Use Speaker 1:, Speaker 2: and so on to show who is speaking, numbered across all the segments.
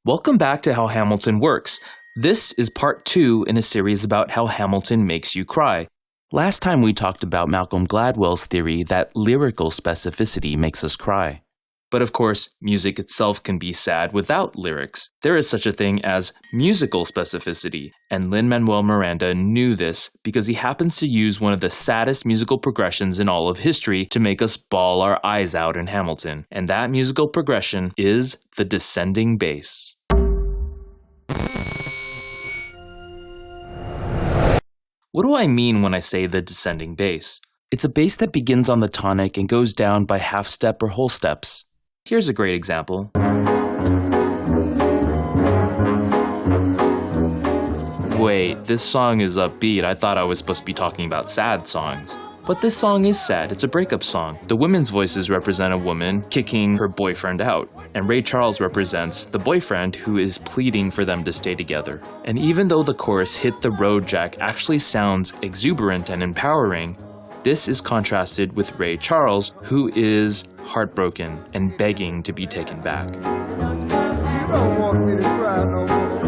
Speaker 1: Welcome back to How Hamilton Works. This is part 2 in a series about how Hamilton makes you cry. Last time we talked about Malcolm Gladwell's theory that lyrical specificity makes us cry. But of course, music itself can be sad without lyrics. There is such a thing as musical specificity, and Lin-Manuel Miranda knew this because he happens to use one of the saddest musical progressions in all of history to make us bawl our eyes out in Hamilton. And that musical progression is the descending bass. What do I mean when I say the descending bass? It's a bass that begins on the tonic and goes down by half step or whole steps. Here's a great example. Wait, this song is upbeat. I thought I was supposed to be talking about sad songs. But this song is sad. It's a breakup song. The women's voices represent a woman kicking her boyfriend out. And Ray Charles represents the boyfriend who is pleading for them to stay together. And even though the chorus "Hit the Road Jack" actually sounds exuberant and empowering, this is contrasted with Ray Charles, who is heartbroken and begging to be taken back.
Speaker 2: You don't want me to cry no more.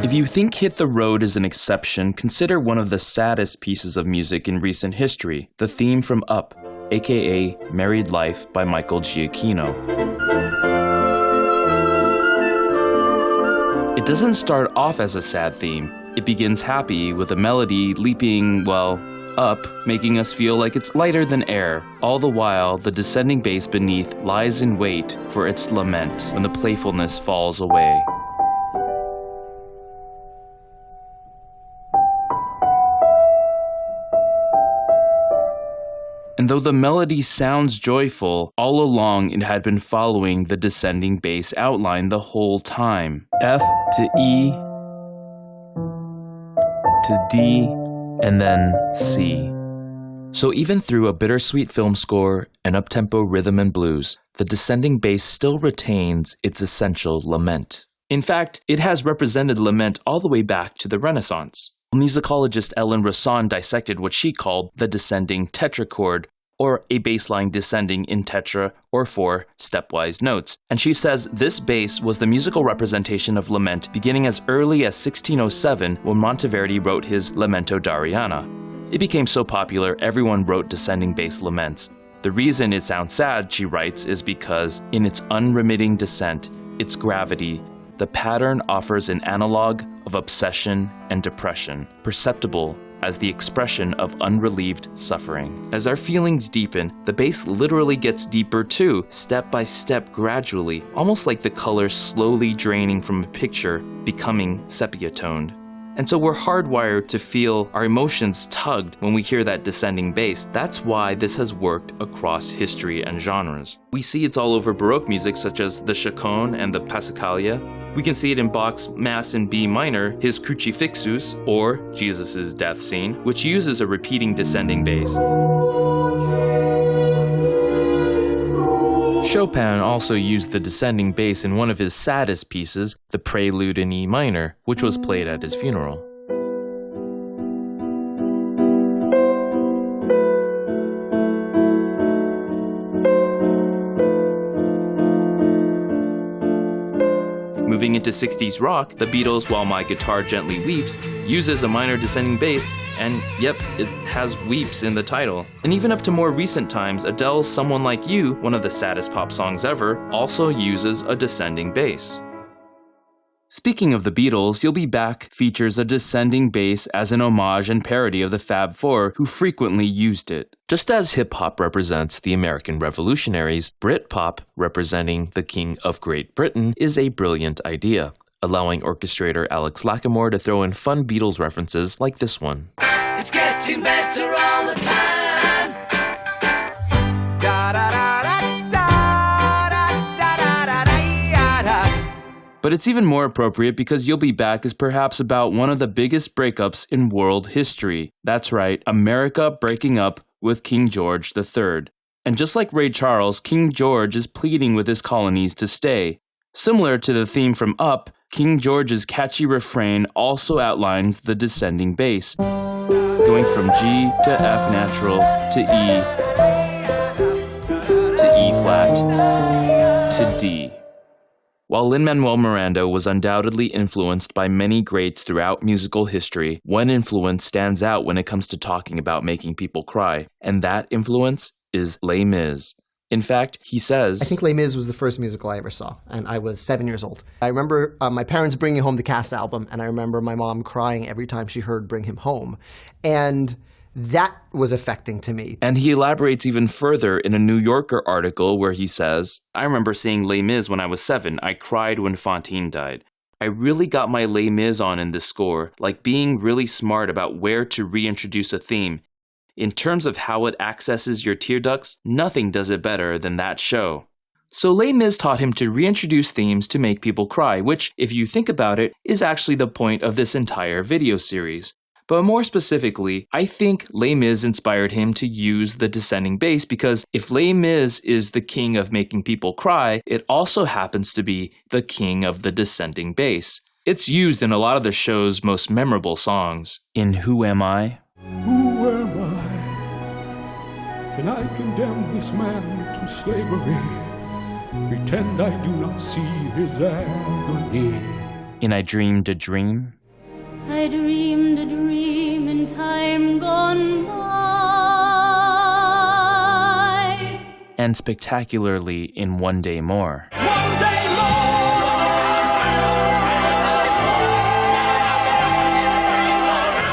Speaker 1: If you think Hit the Road is an exception, consider one of the saddest pieces of music in recent history, the theme from Up, aka Married Life by Michael Giacchino. It doesn't start off as a sad theme. It begins happy with a melody leaping, up, making us feel like it's lighter than air. All the while, the descending bass beneath lies in wait for its lament when the playfulness falls away. And though the melody sounds joyful, all along it had been following the descending bass outline the whole time. F to E to D and then C. So even through a bittersweet film score and up-tempo rhythm and blues, the descending bass still retains its essential lament. In fact, it has represented lament all the way back to the Renaissance. Musicologist Rosand dissected what she called the descending tetrachord, or a bass line descending in tetra or 4 stepwise notes. And she says this bass was the musical representation of lament beginning as early as 1607 when Monteverdi wrote his Lamento d'Arianna. It became so popular everyone wrote descending bass laments. The reason it sounds sad, she writes, is because in its unremitting descent, its gravity, the pattern offers an analog of obsession and depression, perceptible as the expression of unrelieved suffering. As our feelings deepen, the bass literally gets deeper too, step by step gradually, almost like the color slowly draining from a picture, becoming sepia-toned. And so we're hardwired to feel our emotions tugged when we hear that descending bass. That's why this has worked across history and genres. We see it's all over Baroque music such as the chaconne and the passacaglia. We can see it in Bach's Mass in B minor, his Crucifixus, or Jesus' death scene, which uses a repeating descending bass. Chopin also used the descending bass in one of his saddest pieces, the Prelude in E minor, which was played at his funeral. Moving into 60s rock, the Beatles' While My Guitar Gently Weeps uses a minor descending bass, and yep, it has weeps in the title. And even up to more recent times, Adele's Someone Like You, one of the saddest pop songs ever, also uses a descending bass. Speaking of the Beatles, You'll Be Back features a descending bass as an homage and parody of the Fab Four, who frequently used it. Just as hip-hop represents the American revolutionaries, Britpop, representing the King of Great Britain, is a brilliant idea, allowing orchestrator Alex Lacamoire to throw in fun Beatles references like this one.
Speaker 3: It's getting better all the time.
Speaker 1: But it's even more appropriate because You'll Be Back is perhaps about one of the biggest breakups in world history. That's right, America breaking up with King George III. And just like Ray Charles, King George is pleading with his colonies to stay. Similar to the theme from Up, King George's catchy refrain also outlines the descending bass, going from G to F natural to E to E flat to D. While Lin-Manuel Miranda was undoubtedly influenced by many greats throughout musical history, one influence stands out when it comes to talking about making people cry, and that influence is Les Miz. In fact, he says,
Speaker 4: I think Les Miz was the first musical I ever saw, and I was 7 years old. I remember my parents bringing home the cast album, and I remember my mom crying every time she heard Bring Him Home. And that was affecting to me.
Speaker 1: And he elaborates even further in a New Yorker article where he says, I remember seeing Les Mis when I was 7. I cried when Fantine died. I really got my Les Mis on in this score, like being really smart about where to reintroduce a theme. In terms of how it accesses your tear ducts, nothing does it better than that show. So Les Mis taught him to reintroduce themes to make people cry, which, if you think about it, is actually the point of this entire video series. But more specifically, I think Les Mis inspired him to use the descending bass because if Les Mis is the king of making people cry, it also happens to be the king of the descending bass. It's used in a lot of the show's most memorable songs. In Who Am I?
Speaker 5: Who am I? Can I condemn this man to slavery? Pretend I do not see his agony.
Speaker 1: In I Dreamed a Dream?
Speaker 6: I dreamed a dream in time gone by.
Speaker 1: And spectacularly in One Day More.
Speaker 3: One day more.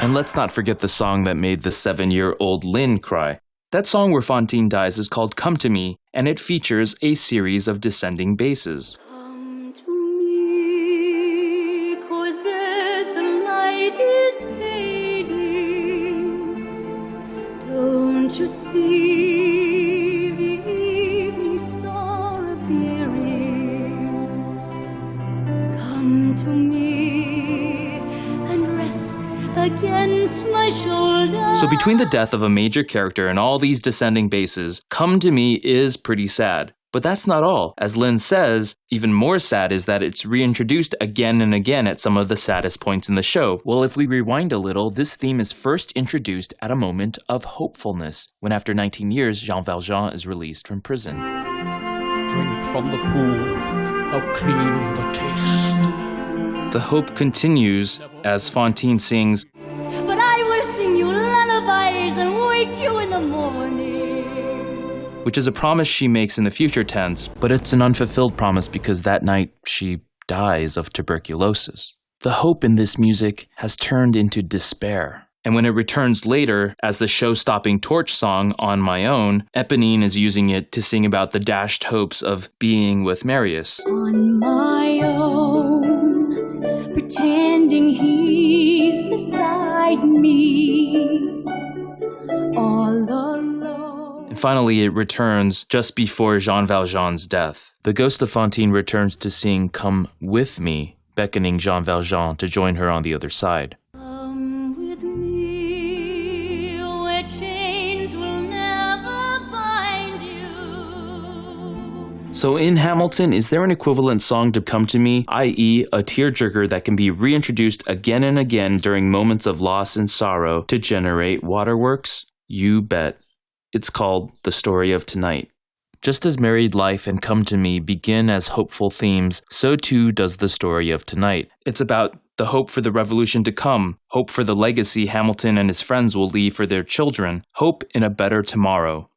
Speaker 1: And let's not forget the song that made the 7-year-old Lin cry. That song where Fantine dies is called Come to Me, and it features a series of descending basses.
Speaker 6: Come to me, Cosette, the light is fading. Don't you see the evening star appearing? Come to me and rest against my shoulder.
Speaker 1: So between the death of a major character and all these descending basses, Come to Me is pretty sad. But that's not all. As Lin says, even more sad is that it's reintroduced again and again at some of the saddest points in the show. Well, if we rewind a little, this theme is first introduced at a moment of hopefulness, when after 19 years, Jean Valjean is released from prison.
Speaker 5: Drink from the pool, how clean the taste.
Speaker 1: The hope continues as Fantine sings,
Speaker 6: But I will sing you lullabies and wake you in the morning.
Speaker 1: which is a promise she makes in the future tense, but it's an unfulfilled promise because that night she dies of tuberculosis. The hope in this music has turned into despair. And when it returns later as the show-stopping torch song On My Own, Eponine is using it to sing about the dashed hopes of being with Marius.
Speaker 6: On my own, pretending he's beside me, all alone.
Speaker 1: And finally, it returns just before Jean Valjean's death. The ghost of Fantine returns to sing Come With Me, beckoning Jean Valjean to join her on the other side.
Speaker 6: Come with me, where chains will never bind you.
Speaker 1: So in Hamilton, is there an equivalent song to Come to Me, i.e. a tearjerker that can be reintroduced again and again during moments of loss and sorrow to generate waterworks? You bet. It's called The Story of Tonight. Just as Married Life and Come to Me begin as hopeful themes, so too does The Story of Tonight. It's about the hope for the revolution to come, hope for the legacy Hamilton and his friends will leave for their children, hope in a better tomorrow.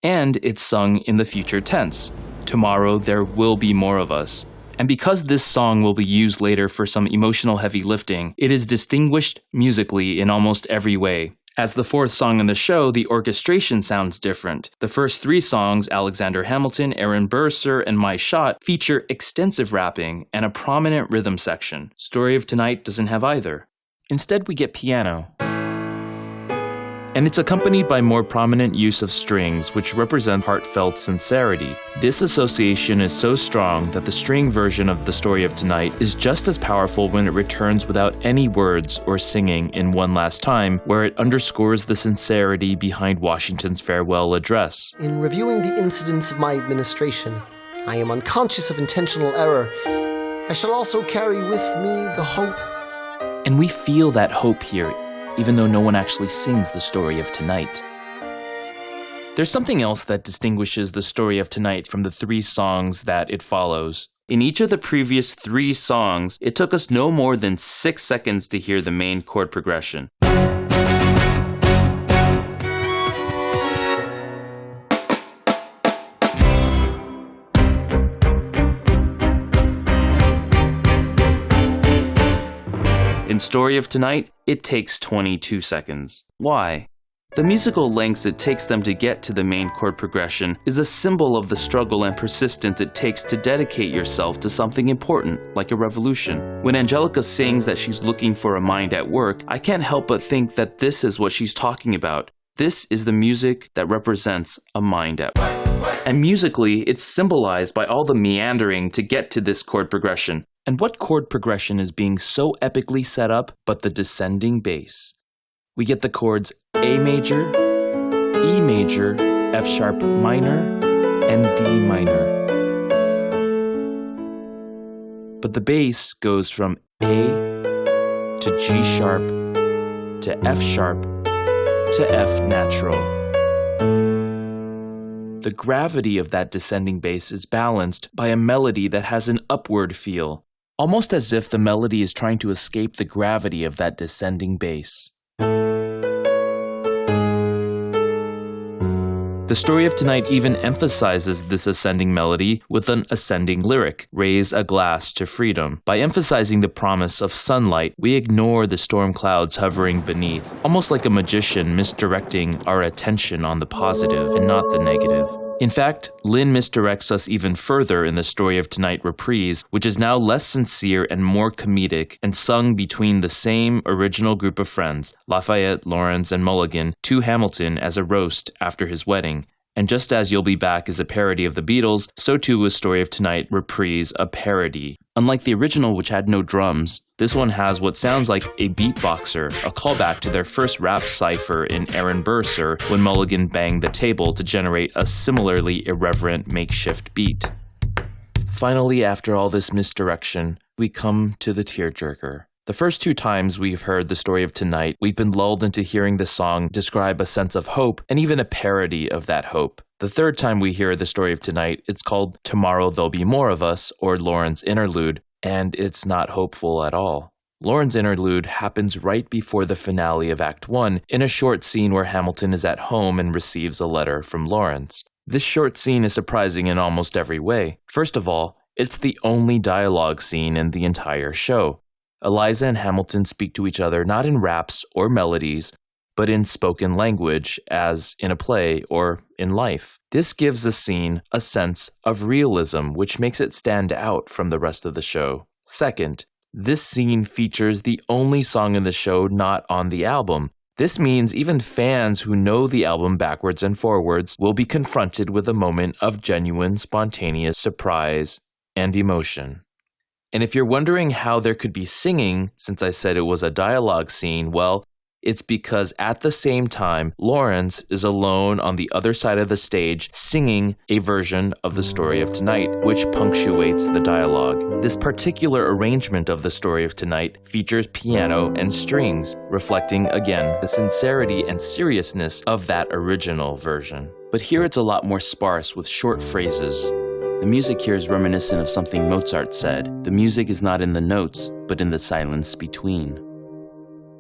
Speaker 1: And it's sung in the future tense. Tomorrow there will be more of us. And because this song will be used later for some emotional heavy lifting, it is distinguished musically in almost every way. As the fourth song in the show, the orchestration sounds different. The first three songs, Alexander Hamilton, Aaron Burr, Sir, and My Shot, feature extensive rapping and a prominent rhythm section. Story of Tonight doesn't have either. Instead, we get piano. And it's accompanied by more prominent use of strings, which represent heartfelt sincerity. This association is so strong that the string version of The Story of Tonight is just as powerful when it returns without any words or singing in One Last Time, where it underscores the sincerity behind Washington's farewell address.
Speaker 4: In reviewing the incidents of my administration, I am unconscious of intentional error. I shall also carry with me the hope.
Speaker 1: And we feel that hope here, even though no one actually sings The Story of Tonight. There's something else that distinguishes The Story of Tonight from the three songs that it follows. In each of the previous 3 songs, it took us no more than 6 seconds to hear the main chord progression. In Story of Tonight, it takes 22 seconds. Why? The musical lengths it takes them to get to the main chord progression is a symbol of the struggle and persistence it takes to dedicate yourself to something important, like a revolution. When Angelica sings that she's looking for a mind at work, I can't help but think that this is what she's talking about. This is the music that represents a mind at work. And musically, it's symbolized by all the meandering to get to this chord progression. And what chord progression is being so epically set up but the descending bass? We get the chords A major, E major, F sharp minor, and D minor. But the bass goes from A to G sharp to F sharp to F natural. The gravity of that descending bass is balanced by a melody that has an upward feel, almost as if the melody is trying to escape the gravity of that descending bass. The Story of Tonight even emphasizes this ascending melody with an ascending lyric, raise a glass to freedom. By emphasizing the promise of sunlight, we ignore the storm clouds hovering beneath, almost like a magician misdirecting our attention on the positive and not the negative. In fact, Lin misdirects us even further in the Story of Tonight reprise, which is now less sincere and more comedic and sung between the same original group of friends, Lafayette, Lawrence, and Mulligan, to Hamilton as a roast after his wedding. And just as You'll Be Back is a parody of the Beatles, so too was Story of Tonight reprise a parody. Unlike the original, which had no drums, this one has what sounds like a beatboxer, a callback to their first rap cipher in Aaron Burr, Sir, when Mulligan banged the table to generate a similarly irreverent makeshift beat. Finally, after all this misdirection, we come to the tearjerker. The first 2 times we've heard the Story of Tonight, we've been lulled into hearing the song describe a sense of hope and even a parody of that hope. The 3rd time we hear the Story of Tonight, it's called Tomorrow There'll Be More of Us, or Lauren's Interlude, and it's not hopeful at all. Lauren's Interlude happens right before the finale of Act 1 in a short scene where Hamilton is at home and receives a letter from Lawrence. This short scene is surprising in almost every way. First of all, it's the only dialogue scene in the entire show. Eliza and Hamilton speak to each other not in raps or melodies, but in spoken language, as in a play or in life. This gives the scene a sense of realism, which makes it stand out from the rest of the show. Second, this scene features the only song in the show not on the album. This means even fans who know the album backwards and forwards will be confronted with a moment of genuine, spontaneous surprise and emotion. And if you're wondering how there could be singing, since I said it was a dialogue scene, well, it's because at the same time, Lawrence is alone on the other side of the stage singing a version of the Story of Tonight, which punctuates the dialogue. This particular arrangement of the Story of Tonight features piano and strings, reflecting again the sincerity and seriousness of that original version. But here it's a lot more sparse with short phrases. The music here is reminiscent of something Mozart said. The music is not in the notes, but in the silence between.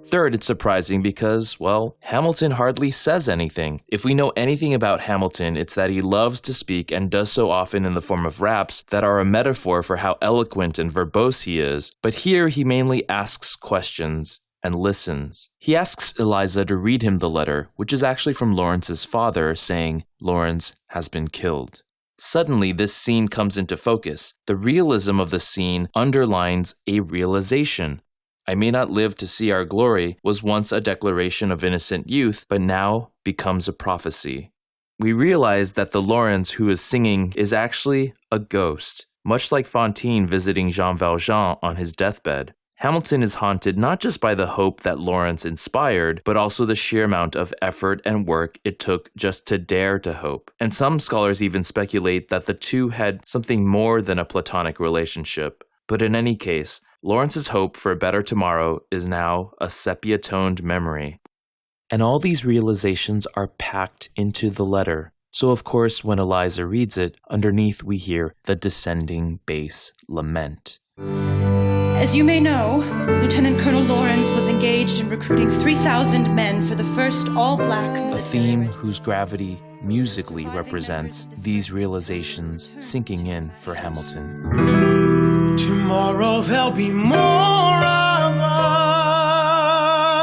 Speaker 1: Third, it's surprising because, well, Hamilton hardly says anything. If we know anything about Hamilton, it's that he loves to speak and does so often in the form of raps that are a metaphor for how eloquent and verbose he is. But here he mainly asks questions and listens. He asks Eliza to read him the letter, which is actually from Lawrence's father, saying, "Lawrence has been killed." Suddenly, this scene comes into focus. The realism of the scene underlines a realization. "I may not live to see our glory" was once a declaration of innocent youth, but now becomes a prophecy. We realize that the Lawrence who is singing is actually a ghost, much like Fantine visiting Jean Valjean on his deathbed. Hamilton is haunted not just by the hope that Lawrence inspired, but also the sheer amount of effort and work it took just to dare to hope. And some scholars even speculate that the two had something more than a platonic relationship. But in any case, Lawrence's hope for a better tomorrow is now a sepia-toned memory. And all these realizations are packed into the letter. So of course, when Eliza reads it, underneath we hear the descending bass lament.
Speaker 7: As you may know, Lieutenant Colonel Lawrence was engaged in recruiting 3,000 men for the first all-black military...
Speaker 1: A theme whose gravity musically represents these realizations sinking in for Hamilton.
Speaker 3: Tomorrow there'll be more of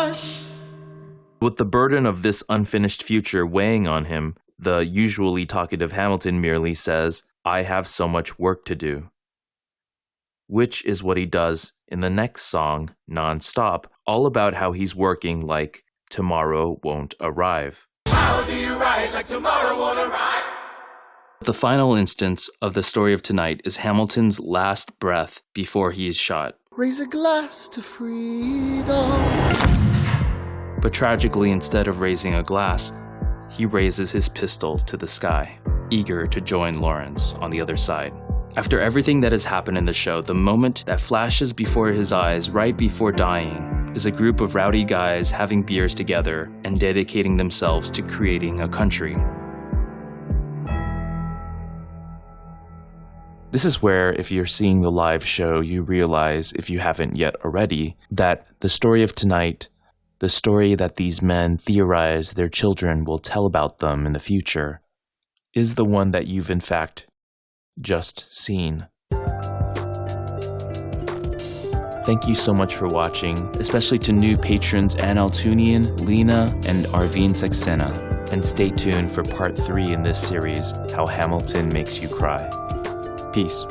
Speaker 3: us.
Speaker 1: With the burden of this unfinished future weighing on him, the usually talkative Hamilton merely says, "I have so much work to do." Which is what he does in the next song, Non-Stop, all about how he's working like tomorrow won't arrive.
Speaker 3: How do you write like tomorrow won't arrive?
Speaker 1: The final instance of the story of tonight is Hamilton's last breath before he is shot.
Speaker 2: Raise a glass to freedom.
Speaker 1: But tragically, instead of raising a glass, he raises his pistol to the sky, eager to join Lawrence on the other side. After everything that has happened in the show, the moment that flashes before his eyes right before dying is a group of rowdy guys having beers together and dedicating themselves to creating a country. This is where, if you're seeing the live show, you realize, if you haven't yet already, that the story of tonight, the story that these men theorize their children will tell about them in the future, is the one that you've in fact just seen. Thank you so much for watching, especially to new patrons Ann Altunian, Lena, and Arveen Saxena. And stay tuned for part 3 in this series, How Hamilton Makes You Cry. Peace.